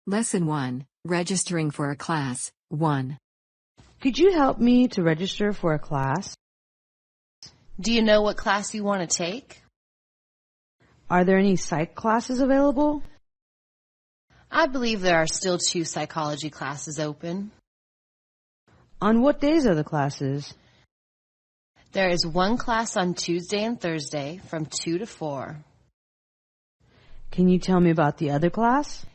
Lesson 1. Registering for a class. 1. Could you help me to register for a class? Do you know what class you want to take? Are there any psych classes available? I believe there are still 2 psychology classes open. On what days are the classes? There is 1 class on Tuesday and Thursday from 2 to 4. Can you tell me about the other class?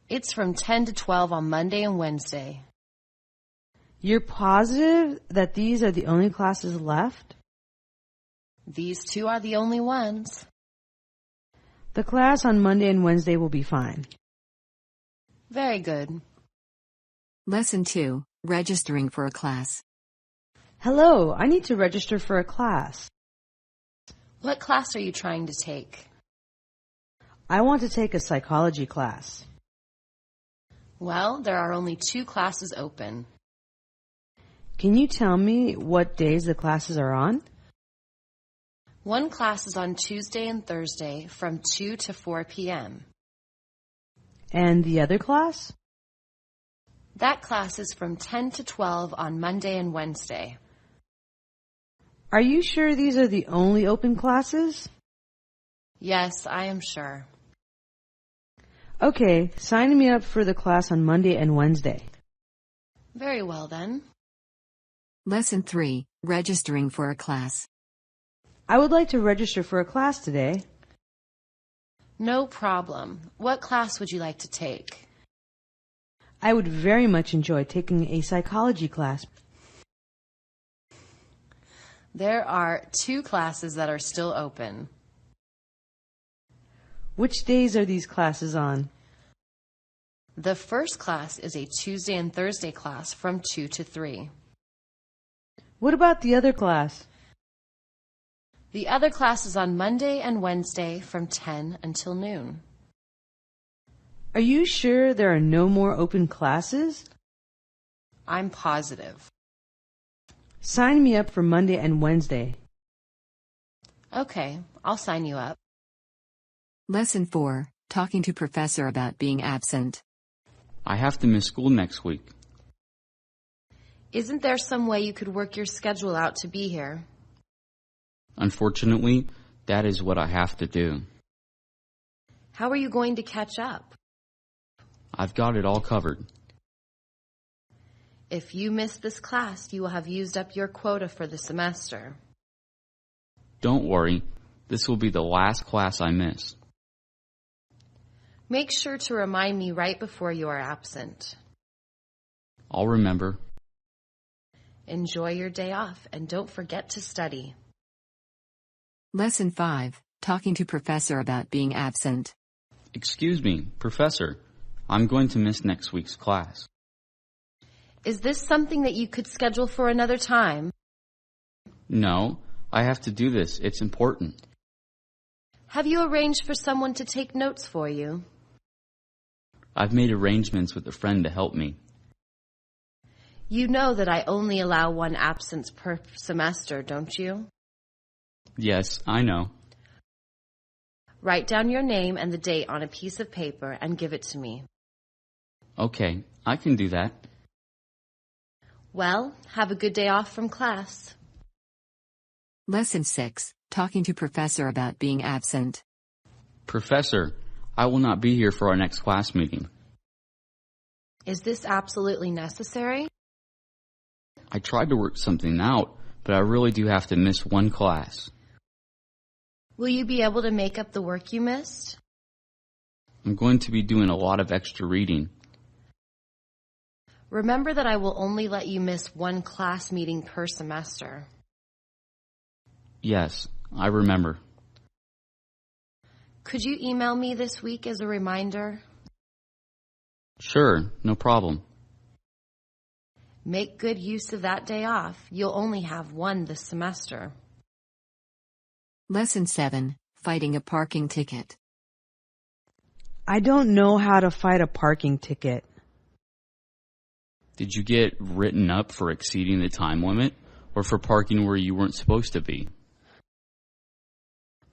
It's from 10 to 12 on Monday and Wednesday. You're positive that these are the only classes left? These 2 are the only ones. The class on Monday and Wednesday will be fine. Very good. Lesson 2. Registering for a class. Hello, I need to register for a class. What class are you trying to take? I want to take a psychology class. Well, there are only 2 classes open. Can you tell me what days the classes are on? 1 class is on Tuesday and Thursday from 2 to 4 p.m. And the other class? That class is from 10 to 12 on Monday and Wednesday. Are you sure these are the only open classes? Yes, I am sure. Okay, sign me up for the class on Monday and Wednesday. Very well then. Lesson 3. Registering for a class. I would like to register for a class today. No problem. What class would you like to take? I would very much enjoy taking a psychology class. There are 2 classes that are still open. Which days are these classes on? The first class is a Tuesday and Thursday class from 2 to 3. What about the other class? The other class is on Monday and Wednesday from 10 until noon. Are you sure there are no more open classes? I'm positive. Sign me up for Monday and Wednesday. Okay, I'll sign you up. Lesson 4. Talking to professor about being absent. I have to miss school next week. Isn't there some way you could work your schedule out to be here? Unfortunately, that is what I have to do. How are you going to catch up? I've got it all covered. If you miss this class, you will have used up your quota for the semester. Don't worry, this will be the last class I miss. Make sure to remind me right before you are absent. I'll remember. Enjoy your day off and don't forget to study. Lesson 5. Talking to professor about being absent. Excuse me, Professor. I'm going to miss next week's class. Is this something that you could schedule for another time? No, I have to do this. It's important. Have you arranged for someone to take notes for you? I've made arrangements with a friend to help me. You know that I only allow 1 absence per semester, don't you? Yes, I know. Write down your name and the date on a piece of paper and give it to me. Okay, I can do that. Well, have a good day off from class. Lesson 6. Talking to professor about being absent. Professor, I will not be here for our next class meeting. Is this absolutely necessary? I tried to work something out, but I really do have to miss 1 class. Will you be able to make up the work you missed? I'm going to be doing a lot of extra reading. Remember that I will only let you miss 1 class meeting per semester. Yes, I remember. Could you email me this week as a reminder? Sure, no problem. Make good use of that day off. You'll only have 1 this semester. Lesson 7. Fighting a parking ticket. I don't know how to fight a parking ticket. Did you get written up for exceeding the time limit or for parking where you weren't supposed to be?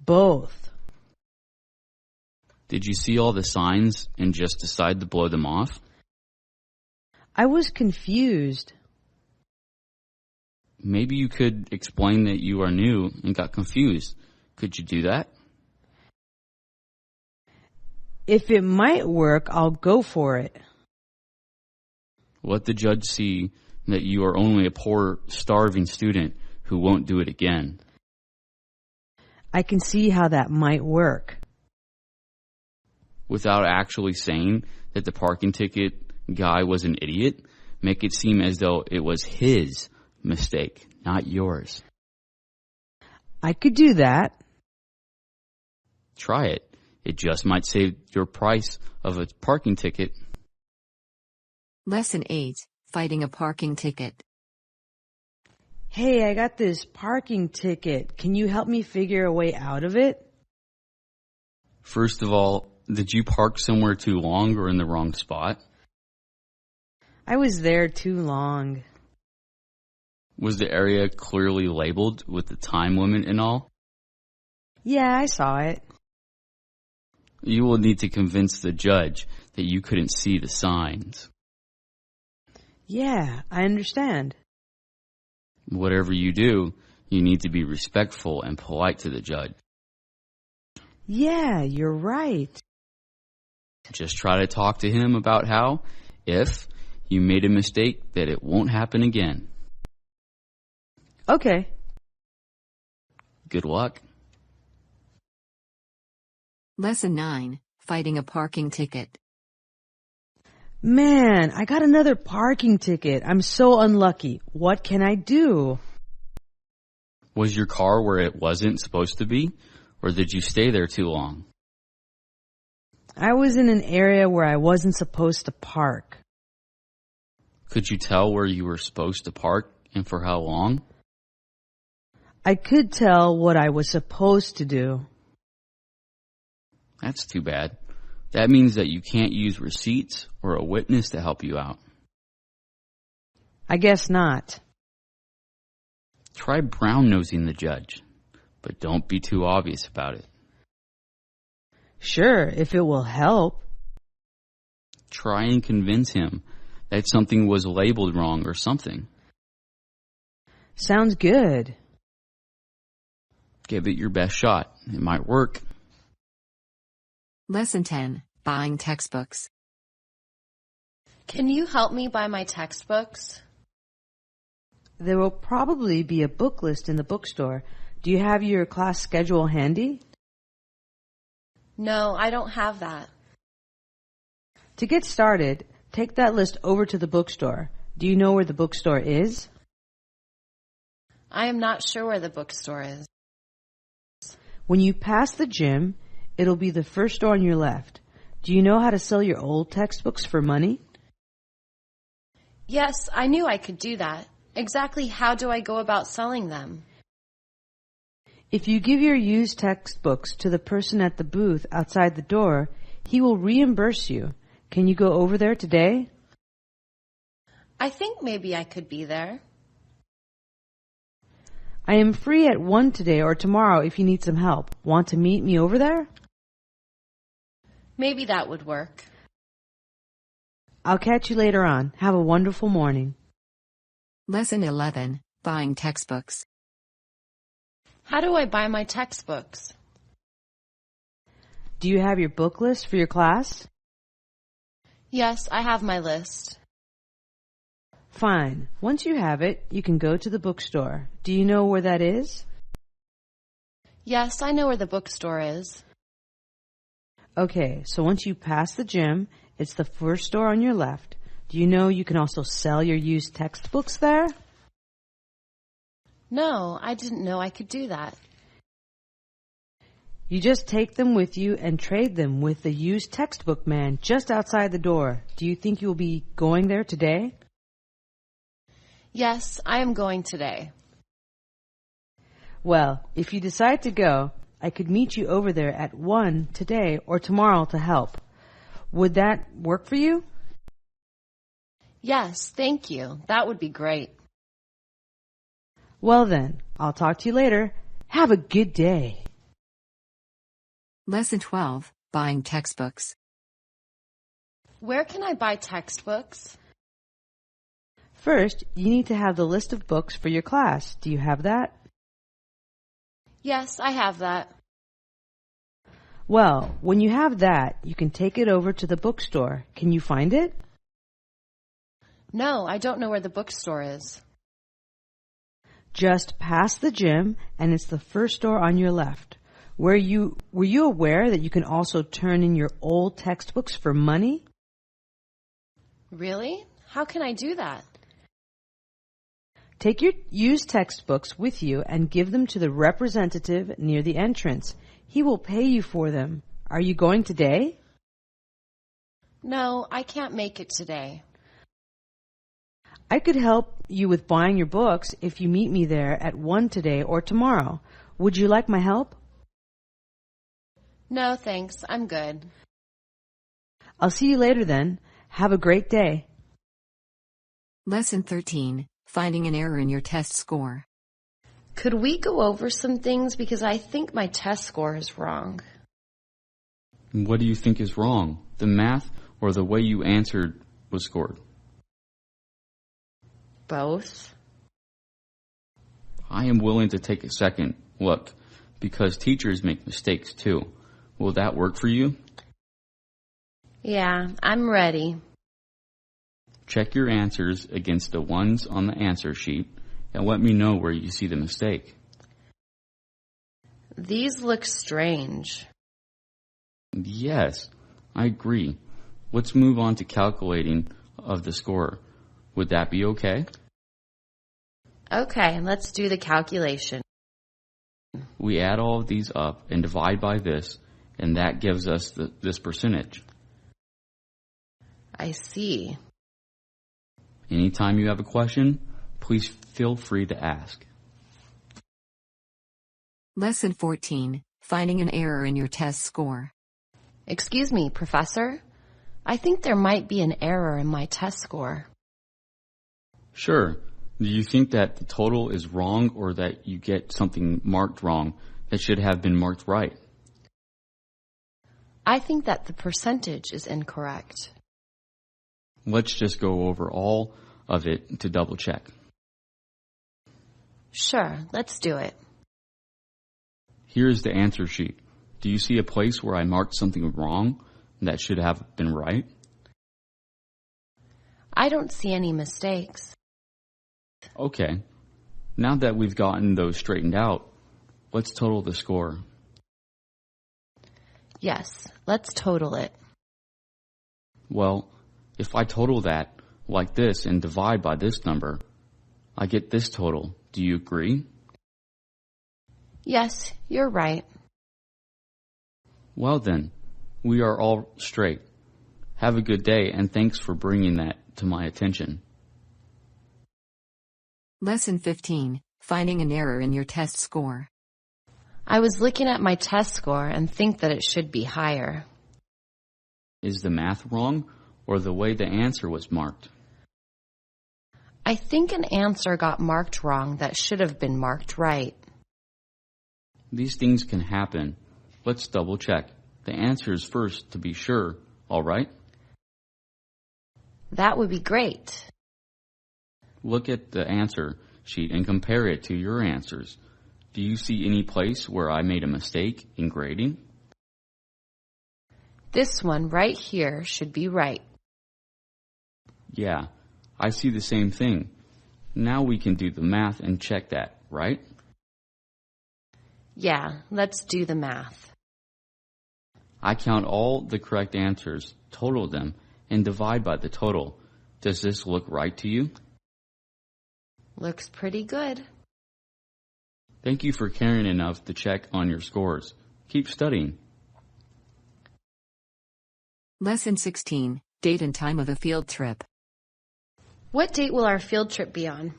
Both. Did you see all the signs and just decide to blow them off? I was confused. Maybe you could explain that you are new and got confused. Could you do that? If it might work, I'll go for it. Let the judge see that you are only a poor, starving student who won't do it again. I can see how that might work. Without actually saying that the parking ticket guy was an idiot, make it seem as though it was his mistake, not yours. I could do that. Try it. It just might save your price of a parking ticket. Lesson 8, Fighting a Parking Ticket. Hey, I got this parking ticket. Can you help me figure a way out of it? First of all, did you park somewhere too long or in the wrong spot? I was there too long. Was the area clearly labeled with the time limit and all? Yeah, I saw it. You will need to convince the judge that you couldn't see the signs. Yeah, I understand. Whatever you do, you need to be respectful and polite to the judge. Yeah, you're right. Just try to talk to him about how, if you made a mistake, that it won't happen again. Okay. Good luck. Lesson 9, Fighting a Parking Ticket. Man, I got another parking ticket. I'm so unlucky. What can I do? Was your car where it wasn't supposed to be, or did you stay there too long? I was in an area where I wasn't supposed to park. Could you tell where you were supposed to park and for how long? I could tell what I was supposed to do. That's too bad. That means that you can't use receipts or a witness to help you out. I guess not. Try brown-nosing the judge, but don't be too obvious about it. Sure, if it will help. Try and convince him that something was labeled wrong or something. Sounds good. Give it your best shot. It might work. Lesson 10, Buying Textbooks. Can you help me buy my textbooks? There will probably be a book list in the bookstore. Do you have your class schedule handy? No, I don't have that. To get started, take that list over to the bookstore. Do you know where the bookstore is? I am not sure where the bookstore is. When you pass the gym, it'll be the first door on your left. Do you know how to sell your old textbooks for money? Yes, I knew I could do that. Exactly how do I go about selling them? If you give your used textbooks to the person at the booth outside the door, he will reimburse you. Can you go over there today? I think maybe I could be there. I am free at 1 today or tomorrow if you need some help. Want to meet me over there? Maybe that would work. I'll catch you later on. Have a wonderful morning. Lesson 11, Buying Textbooks. How do I buy my textbooks? Do you have your book list for your class? Yes, I have my list. Fine. Once you have it, you can go to the bookstore. Do you know where that is? Yes, I know where the bookstore is. Okay, so once you pass the gym, it's the first door on your left. Do you know you can also sell your used textbooks there? No, I didn't know I could do that. You just take them with you and trade them with the used textbook man just outside the door. Do you think you'll be going there today? Yes, I am going today. Well, if you decide to go, I could meet you over there at 1 today or tomorrow to help. Would that work for you? Yes, thank you. That would be great. Well then, I'll talk to you later. Have a good day. Lesson 12, buying textbooks. Where can I buy textbooks? First, you need to have the list of books for your class. Do you have that? Yes, I have that. Well, when you have that, you can take it over to the bookstore. Can you find it? No, I don't know where the bookstore is. Just past the gym, and it's the first door on your left. Were you aware that you can also turn in your old textbooks for money? Really? How can I do that? Take your used textbooks with you and give them to the representative near the entrance. He will pay you for them. Are you going today? No, I can't make it today. I could help you with buying your books if you meet me there at 1 today or tomorrow. Would you like my help? No, thanks. I'm good. I'll see you later then. Have a great day. Lesson 13, finding an error in your test score. Could we go over some things because I think my test score is wrong? What do you think is wrong? The math or the way you answered was scored? Both. I am willing to take a second look because teachers make mistakes too. Will that work for you? Yeah, I'm ready. Check your answers against the ones on the answer sheet and let me know where you see the mistake. These look strange. Yes, I agree. Let's move on to calculating of the score. Would that be okay? Okay, let's do the calculation. We add all of these up and divide by this, and that gives us this percentage. I see. Anytime you have a question, please feel free to ask. Lesson 14, finding an error in your test score. Excuse me, Professor. I think there might be an error in my test score. Sure. Do you think that the total is wrong or that you get something marked wrong that should have been marked right? I think that the percentage is incorrect. Let's just go over all of it to double check. Sure, let's do it. Here's the answer sheet. Do you see a place where I marked something wrong that should have been right? I don't see any mistakes. Okay. Now that we've gotten those straightened out, let's total the score. Yes, let's total it. Well, if I total that like this and divide by this number, I get this total. Do you agree? Yes, you're right. Well then, we are all straight. Have a good day and thanks for bringing that to my attention. Lesson 15, finding an error in your test score. I was looking at my test score and think that it should be higher. Is the math wrong or the way the answer was marked? I think an answer got marked wrong that should have been marked right. These things can happen. Let's double check. The answers first to be sure, all right? That would be great. Look at the answer sheet and compare it to your answers. Do you see any place where I made a mistake in grading? This one right here should be right. Yeah, I see the same thing. Now we can do the math and check that, right? Yeah, let's do the math. I count all the correct answers, total them, and divide by the total. Does this look right to you? Looks pretty good. Thank you for caring enough to check on your scores. Keep studying. Lesson 16, date and time of the field trip. What date will our field trip be on?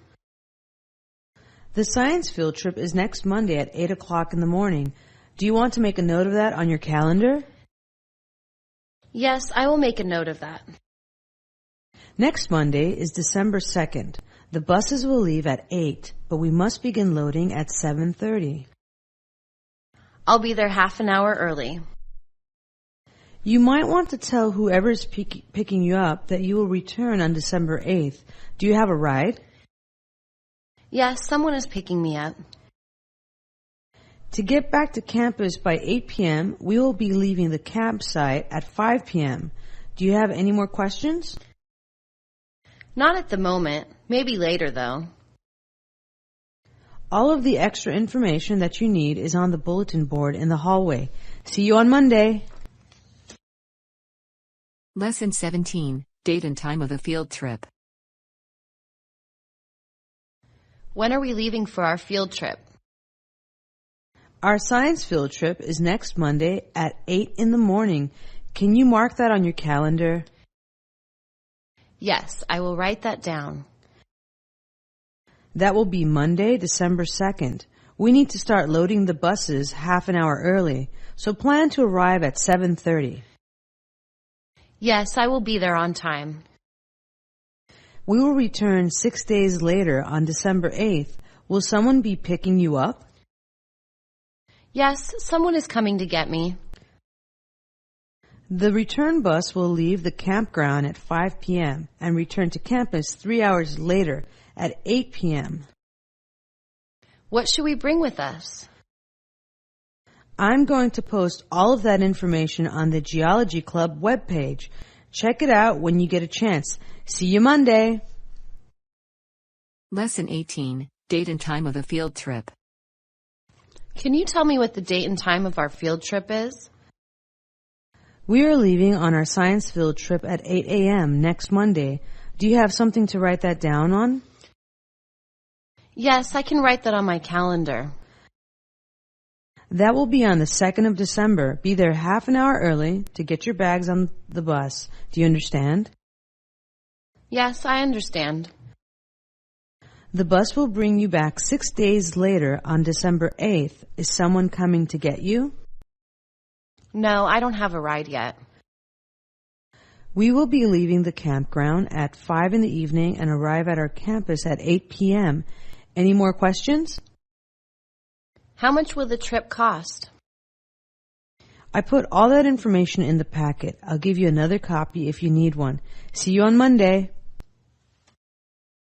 The science field trip is next Monday at 8 o'clock in the morning. Do you want to make a note of that on your calendar? Yes, I will make a note of that. Next Monday is December 2nd. The buses will leave at 8, but we must begin loading at 7:30. I'll be there half an hour early. You might want to tell whoever's picking you up that you will return on December 8th. Do you have a ride? Yes, someone is picking me up. To get back to campus by 8 p.m., we will be leaving the campsite at 5 p.m. Do you have any more questions? Not at the moment. Maybe later, though. All of the extra information that you need is on the bulletin board in the hallway. See you on Monday. Lesson 17, date and time of the field trip. When are we leaving for our field trip? Our science field trip is next Monday at 8 in the morning. Can you mark that on your calendar? Yes, I will write that down. That will be Monday, December 2nd. We need to start loading the buses half an hour early, so plan to arrive at 7:30. Yes, I will be there on time. We will return 6 days later on December 8th. Will someone be picking you up? Yes, someone is coming to get me. The return bus will leave the campground at 5 p.m. and return to campus 3 hours later at 8 p.m. What should we bring with us? I'm going to post all of that information on the Geology Club webpage. Check it out when you get a chance. See you Monday. Lesson 18, date and time of the field trip. Can you tell me what the date and time of our field trip is? We are leaving on our science field trip at 8 a.m. next Monday. Do you have something to write that down on? Yes, I can write that on my calendar. That will be on the 2nd of December. Be there half an hour early to get your bags on the bus. Do you understand? Yes, I understand. The bus will bring you back 6 days later on December 8th. Is someone coming to get you? No, I don't have a ride yet. We will be leaving the campground at 5 in the evening and arrive at our campus at 8 p.m. Any more questions? How much will the trip cost? I put all that information in the packet. I'll give you another copy if you need one. See you on Monday.